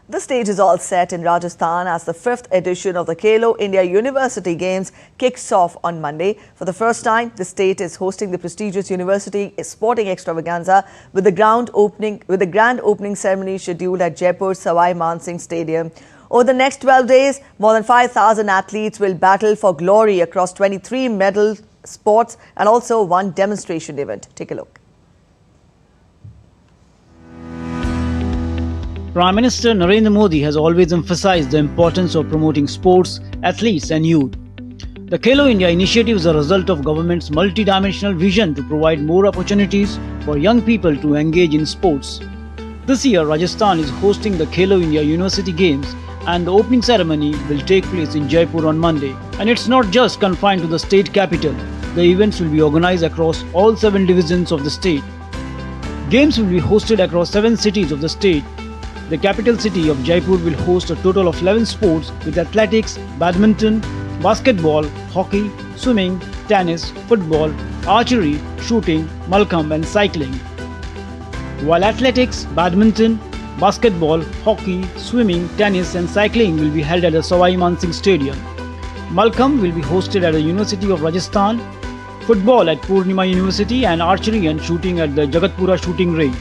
The stage is all set in Rajasthan as the 5th edition of the Khelo India University Games kicks off on Monday. For the first time, the state is hosting the prestigious university sporting extravaganza with the grand opening ceremony scheduled at Jaipur's Sawai Man Singh Stadium. Over the next 12 days, more than 5,000 athletes will battle for glory across 23 medal sports and also one demonstration event. Take a look. Prime Minister Narendra Modi has always emphasized the importance of promoting sports, athletes and youth. The Khelo India initiative is a result of government's multi-dimensional vision to provide more opportunities for young people to engage in sports. This year, Rajasthan is hosting the Khelo India University Games and the opening ceremony will take place in Jaipur on Monday. And it's not just confined to the state capital. The events will be organized across all 7 divisions of the state. Games will be hosted across 7 cities of the state. The capital city of Jaipur will host a total of 11 sports with athletics, badminton, basketball, hockey, swimming, tennis, football, archery, shooting, Malkhamb and cycling. While athletics, badminton, basketball, hockey, swimming, tennis and cycling will be held at the Sawai Man Singh Stadium. Malkhamb will be hosted at the University of Rajasthan, football at Purnima University and archery and shooting at the Jagatpura shooting range.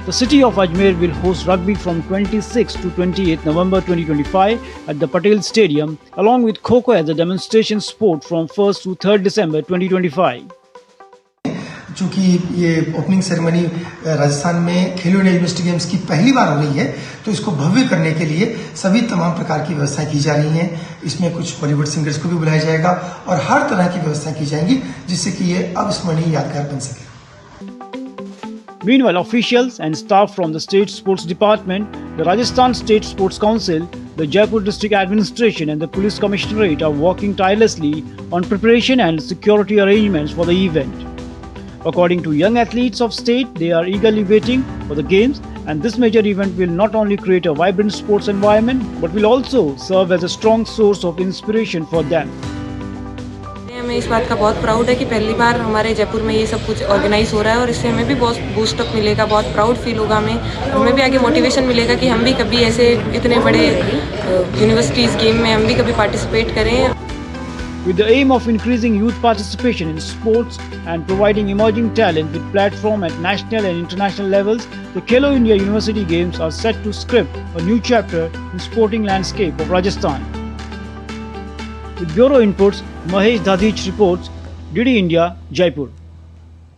The city of Ajmer will host rugby from 26 to 28 November 2025 at the Patel Stadium, along with Kho-Kho as a demonstration sport from 1st to 3rd December 2025. चूंकि ये opening ceremony Rajasthan में खेलो India university games की पहली बार हो रही है, तो इसको भव्य करने के लिए सभी तमाम प्रकार की व्यवस्थाएं की जा रही हैं। इसमें कुछ बॉलीवुड सिंगर्स को भी बुलाया जाएगा और हर तरह की व्यवस्था की जाएंगी जिससे कि ये अविस्मरणीय यादगार बन सके। Meanwhile, officials and staff from the State Sports Department, the Rajasthan State Sports Council, the Jaipur District Administration and the Police Commissionerate are working tirelessly on preparation and security arrangements for the event. According to young athletes of state, they are eagerly waiting for the games, and this major event will not only create a vibrant sports environment but will also serve as a strong source of inspiration for them. हमें इस बात का बहुत proud है कि पहली बार हमारे जयपुर में ये सब कुछ ऑर्गेनाइज हो रहा है और इससे हमें भी बहुत बूस्टअप मिलेगा, बहुत प्राउड फील होगा हमें भी आगे मोटिवेशन मिलेगा कि हम भी कभी ऐसे इतने बड़े यूनिवर्सिटीज़ गेम में हम भी कभी पार्टिसिपेट करें. With the aim of increasing youth participation in sports and providing emerging talent with platform at national and international levels, the Khelo India University Games are set to script a new chapter in sporting landscape of Rajasthan. With Bureau Inputs, Mahesh Dadich reports, DD India, Jaipur.